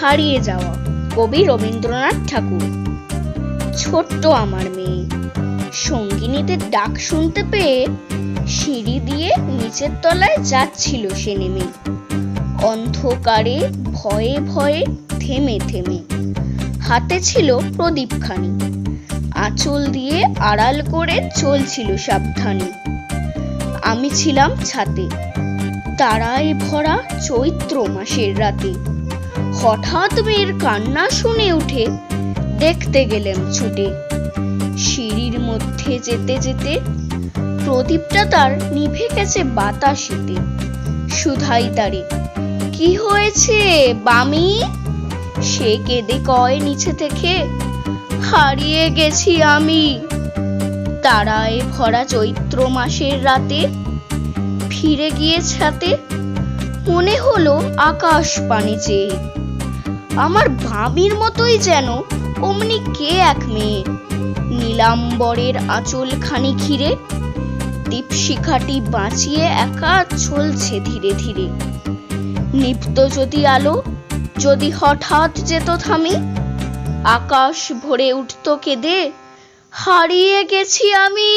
হারিয়ে যাওয়া। কবি রবীন্দ্রনাথ ঠাকুর। ছোট্ট আমার মেয়ে সঙ্গিনীদের ডাক শুনতে পেয়ে সিঁড়ি দিয়ে নিচের তলায় যাচ্ছিল সে নেমে, অন্ধকারে ভয়ে ভয়ে থেমে থেমে। হাতে ছিল প্রদীপখানি, আঁচল দিয়ে আড়াল করে চলছিল সাবধানে। আমি ছিলাম ছাতে, তারায় ভরা চৈত্র মাসের রাতে। হঠাৎ মেয়ের কান্না শুনে উঠে দেখতে গেলাম ছুটে। সিঁড়ির মধ্যে যেতে যেতে প্রদীপটা তার নিভে গেছে বাতাসেতে। শুধাই তারে, কি হয়েছে বামি? সে কেঁদে কয় নিচে থেকে, হারিয়ে গেছি আমি তারায় ভরা চৈত্র মাসের রাতে। ফিরে গিয়ে ছাতে মনে হলো আকাশ পানে চেয়ে, আমার ভাবির মতোই যেন অমনি কে এক মেয়ে। নীলাম্বরের আঁচল খানি ঘিরে দীপশিখাটি বাঁচিয়ে একা চলছে ধীরে ধীরে। নিভত যদি আলো, যদি হঠাৎ যেত থামি, আকাশ ভরে উঠত কেঁদে, হারিয়ে গেছি আমি।